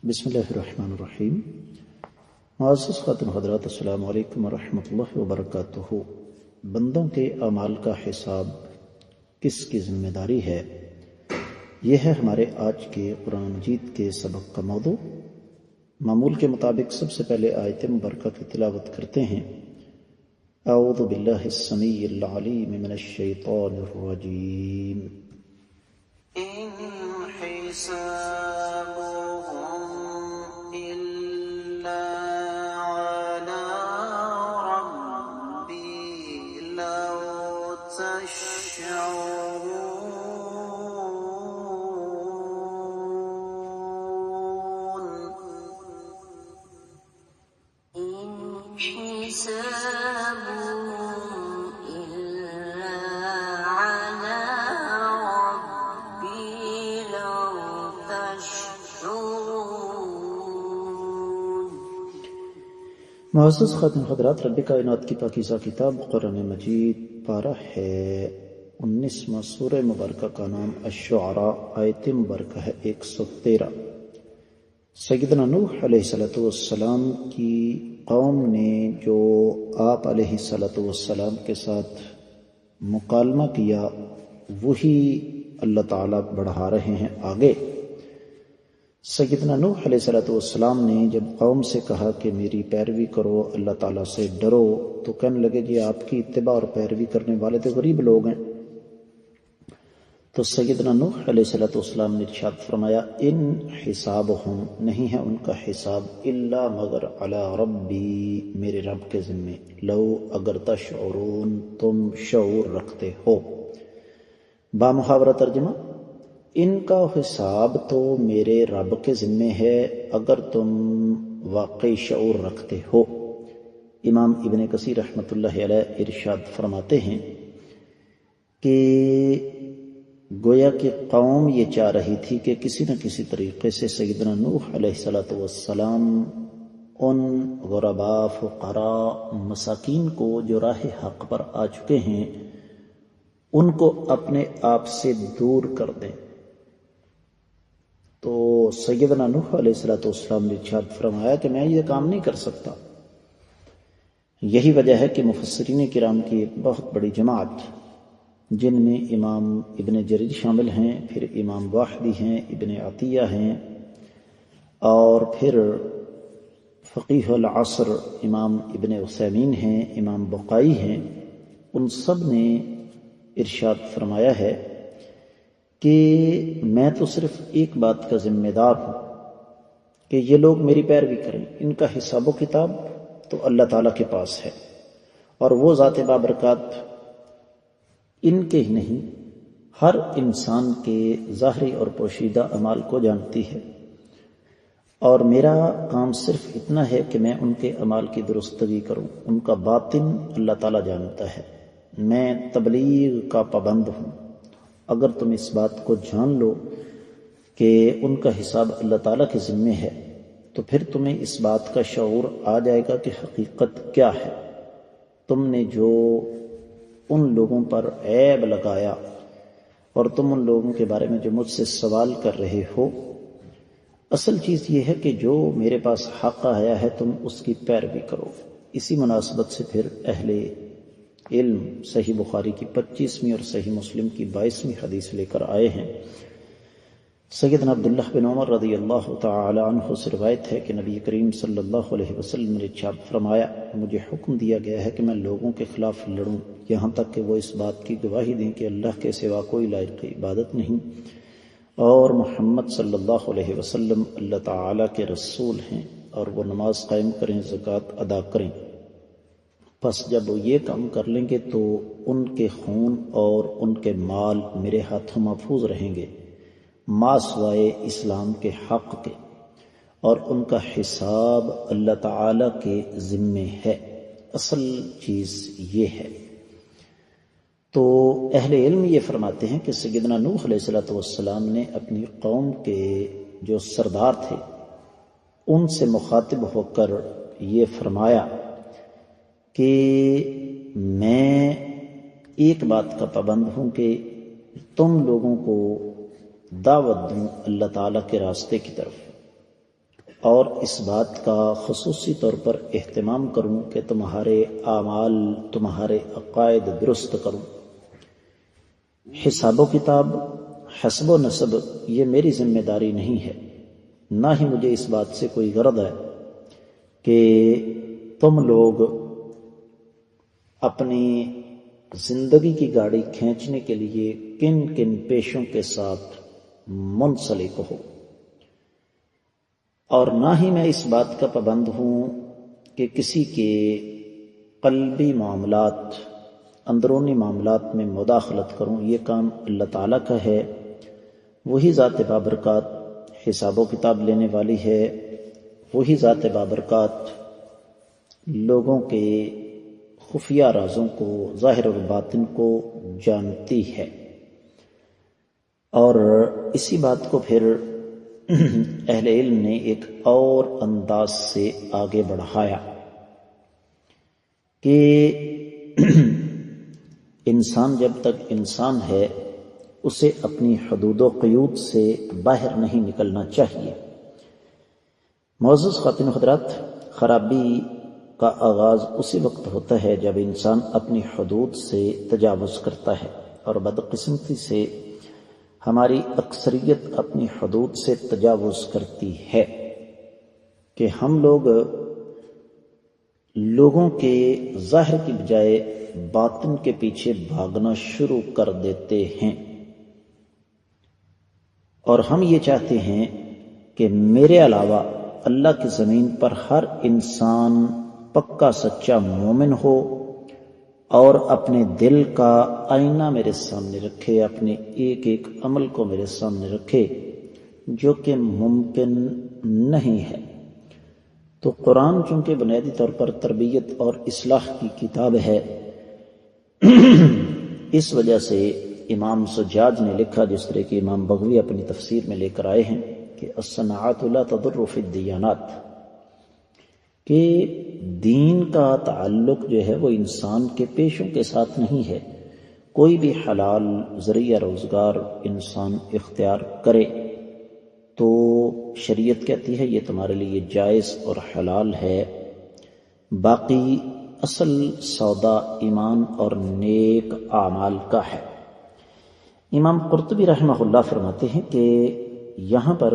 بسم اللہ الرحمن الرحیم۔ معزز خاتون حضرات، السلام علیکم ورحمۃ اللہ وبرکاتہ۔ بندوں کے اعمال کا حساب کس کی ذمہ داری ہے؟ یہ ہے ہمارے آج کے قرآن مجید کے سبق کا موضوع۔ معمول کے مطابق سب سے پہلے آیت مبارکہ کی تلاوت کرتے ہیں۔ اعوذ باللہ السمیع العلیم من الشیطان الرجیم۔ معزز خاتون حضرات، رب کائنات کی پاکیزہ کتاب قرآن مجید پارہ ہے 19واں سورہ مبارکہ کا نام الشعراء، آیت مبارکہ ہے 113۔ سیدنا نوح علیہ السلام کی قوم نے جو آپ علیہ السلام کے ساتھ مکالمہ کیا وہی اللہ تعالیٰ بڑھا رہے ہیں آگے۔ سیدنا نوح علیہ السلام نے جب قوم سے کہا کہ میری پیروی کرو، اللہ تعالیٰ سے ڈرو، تو کہنے لگے جی آپ کی اتباع اور پیروی کرنے والے تو غریب لوگ ہیں۔ تو سیدنا نوح علیہ السلام نے ارشاد فرمایا ان حسابہم، نہیں ہے ان کا حساب، الا مگر علی ربی، میرے رب کے ذمے، لو اگر تشعرون، تم شعور رکھتے ہو۔ بامحاورہ ترجمہ، ان کا حساب تو میرے رب کے ذمے ہے اگر تم واقعی شعور رکھتے ہو۔ امام ابن کثیر رحمۃ اللہ علیہ ارشاد فرماتے ہیں کہ گویا کہ قوم یہ چاہ رہی تھی کہ کسی نہ کسی طریقے سے سیدنا نوح علیہ السلام ان غرباء، فقراء، مساکین کو جو راہ حق پر آ چکے ہیں ان کو اپنے آپ سے دور کر دیں۔ تو سیدنا نوح علیہ السلام نے ارشاد فرمایا کہ میں یہ کام نہیں کر سکتا۔ یہی وجہ ہے کہ مفسرین کرام کی ایک بہت بڑی جماعت، جن میں امام ابن جریر شامل ہیں، پھر امام واحدی ہیں، ابن عطیہ ہیں، اور پھر فقیہ العصر امام ابن عثیمین ہیں، امام بقائی ہیں، ان سب نے ارشاد فرمایا ہے کہ میں تو صرف ایک بات کا ذمہ دار ہوں کہ یہ لوگ میری پیروی کریں، ان کا حساب و کتاب تو اللہ تعالیٰ کے پاس ہے، اور وہ ذات بابرکات ان کے ہی نہیں ہر انسان کے ظاہری اور پوشیدہ اعمال کو جانتی ہے، اور میرا کام صرف اتنا ہے کہ میں ان کے اعمال کی درستگی کروں، ان کا باطن اللہ تعالیٰ جانتا ہے، میں تبلیغ کا پابند ہوں۔ اگر تم اس بات کو جان لو کہ ان کا حساب اللہ تعالیٰ کے ذمے ہے تو پھر تمہیں اس بات کا شعور آ جائے گا کہ حقیقت کیا ہے۔ تم نے جو ان لوگوں پر عیب لگایا اور تم ان لوگوں کے بارے میں جو مجھ سے سوال کر رہے ہو، اصل چیز یہ ہے کہ جو میرے پاس حق آیا ہے تم اس کی پیروی کرو۔ اسی مناسبت سے پھر اہل علم صحیح بخاری کی 25ویں اور صحیح مسلم کی 22ویں حدیث لے کر آئے ہیں۔ سیدنا عبداللہ بن عمر رضی اللہ تعالی عنہ سے روایت ہے کہ نبی کریم صلی اللہ علیہ وسلم نے ارشاد فرمایا، مجھے حکم دیا گیا ہے کہ میں لوگوں کے خلاف لڑوں یہاں تک کہ وہ اس بات کی گواہی دیں کہ اللہ کے سوا کوئی لائق عبادت نہیں اور محمد صلی اللہ علیہ وسلم اللہ تعالی کے رسول ہیں، اور وہ نماز قائم کریں، زکوٰۃ ادا کریں۔ پس جب وہ یہ کام کر لیں گے تو ان کے خون اور ان کے مال میرے ہاتھوں محفوظ رہیں گے ما سوائے اسلام کے حق کے، اور ان کا حساب اللہ تعالی کے ذمے ہے۔ اصل چیز یہ ہے۔ تو اہل علم یہ فرماتے ہیں کہ سیدنا نوح علیہ السلام نے اپنی قوم کے جو سردار تھے ان سے مخاطب ہو کر یہ فرمایا کہ میں ایک بات کا پابند ہوں کہ تم لوگوں کو دعوت دوں اللہ تعالیٰ کے راستے کی طرف، اور اس بات کا خصوصی طور پر اہتمام کروں کہ تمہارے اعمال، تمہارے عقائد درست کروں۔ حساب و کتاب، حسب و نسب یہ میری ذمہ داری نہیں ہے، نہ ہی مجھے اس بات سے کوئی غرض ہے کہ تم لوگ اپنی زندگی کی گاڑی کھینچنے کے لیے کن کن پیشوں کے ساتھ منسلک ہو، اور نہ ہی میں اس بات کا پابند ہوں کہ کسی کے قلبی معاملات، اندرونی معاملات میں مداخلت کروں۔ یہ کام اللہ تعالیٰ کا ہے، وہی ذات بابرکات حساب و کتاب لینے والی ہے، وہی ذات بابرکات لوگوں کے خفیہ رازوں کو، ظاہر اور باطن کو جانتی ہے۔ اور اسی بات کو پھر اہل علم نے ایک اور انداز سے آگے بڑھایا کہ انسان جب تک انسان ہے اسے اپنی حدود و قیود سے باہر نہیں نکلنا چاہیے۔ معزز خواتین و حضرات، خرابی کا آغاز اسی وقت ہوتا ہے جب انسان اپنی حدود سے تجاوز کرتا ہے، اور بدقسمتی سے ہماری اکثریت اپنی حدود سے تجاوز کرتی ہے کہ ہم لوگوں کے ظاہر کی بجائے باطن کے پیچھے بھاگنا شروع کر دیتے ہیں، اور ہم یہ چاہتے ہیں کہ میرے علاوہ اللہ کی زمین پر ہر انسان پکا سچا مومن ہو اور اپنے دل کا آئینہ میرے سامنے رکھے، اپنے ایک ایک عمل کو میرے سامنے رکھے، جو کہ ممکن نہیں ہے۔ تو قرآن چونکہ بنیادی طور پر تربیت اور اصلاح کی کتاب ہے، اس وجہ سے امام سجاج نے لکھا، جس طرح کہ امام بغوی اپنی تفسیر میں لے کر آئے ہیں کہ الصناعات لا تضر فی الدیانات، کہ دین کا تعلق جو ہے وہ انسان کے پیشوں کے ساتھ نہیں ہے۔ کوئی بھی حلال ذریعہ روزگار انسان اختیار کرے تو شریعت کہتی ہے یہ تمہارے لیے جائز اور حلال ہے، باقی اصل سودا ایمان اور نیک اعمال کا ہے۔ امام قرطبی رحمہ اللہ فرماتے ہیں کہ یہاں پر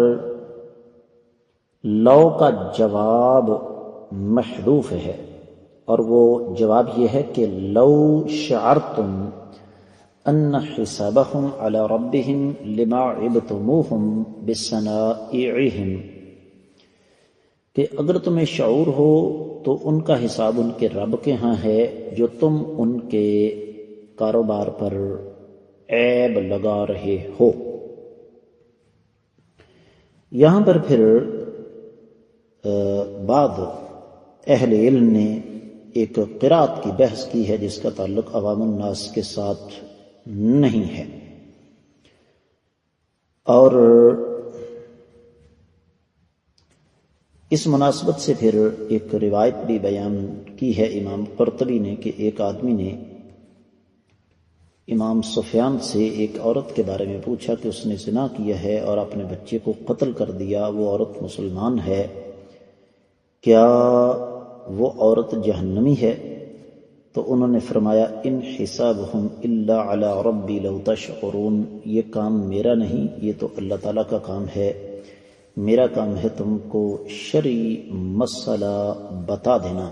لو کا جواب محذوف ہے، اور وہ جواب یہ ہے کہ لو شعرتم ان حسابهم علی ربهم لما عبتموهم بصنائعهم، کہ اگر تمہیں شعور ہو تو ان کا حساب ان کے رب کے ہاں ہے جو تم ان کے کاروبار پر عیب لگا رہے ہو۔ یہاں پر پھر بعد اہل علم نے ایک قرات کی بحث کی ہے جس کا تعلق عوام الناس کے ساتھ نہیں ہے، اور اس مناسبت سے پھر ایک روایت بھی بیان کی ہے امام قرطبی نے کہ ایک آدمی نے امام سفیان سے ایک عورت کے بارے میں پوچھا کہ اس نے زنا کیا ہے اور اپنے بچے کو قتل کر دیا، وہ عورت مسلمان ہے، کیا وہ عورت جہنمی ہے؟ تو انہوں نے فرمایا ان حسابهم الا علی ربی لو تشعرون، یہ کام میرا نہیں، یہ تو اللہ تعالیٰ کا کام ہے، میرا کام ہے تم کو شرعی مسئلہ بتا دینا،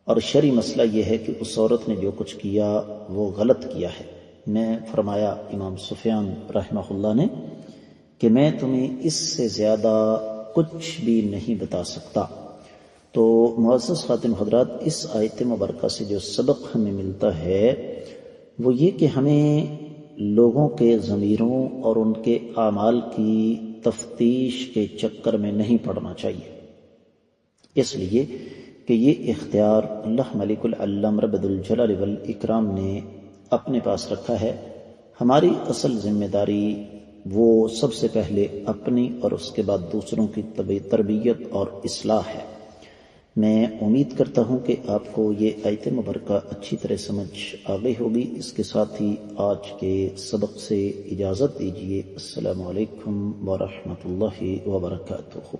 اور شرعی مسئلہ یہ ہے کہ اس عورت نے جو کچھ کیا وہ غلط کیا ہے۔ میں فرمایا امام سفیان رحمہ اللہ نے کہ میں تمہیں اس سے زیادہ کچھ بھی نہیں بتا سکتا۔ تو معزز خواتین حضرات، اس آیت مبارکہ سے جو سبق ہمیں ملتا ہے وہ یہ کہ ہمیں لوگوں کے ضمیروں اور ان کے اعمال کی تفتیش کے چکر میں نہیں پڑنا چاہیے، اس لیے کہ یہ اختیار اللہ ملک العلم رب الجلال والاکرام نے اپنے پاس رکھا ہے۔ ہماری اصل ذمہ داری وہ سب سے پہلے اپنی اور اس کے بعد دوسروں کی تربیت اور اصلاح ہے۔ میں امید کرتا ہوں کہ آپ کو یہ آیت مبارکہ اچھی طرح سمجھ آ گئی ہوگی۔ اس کے ساتھ ہی آج کے سبق سے اجازت دیجیے۔ السلام علیکم ورحمۃ اللہ وبرکاتہ۔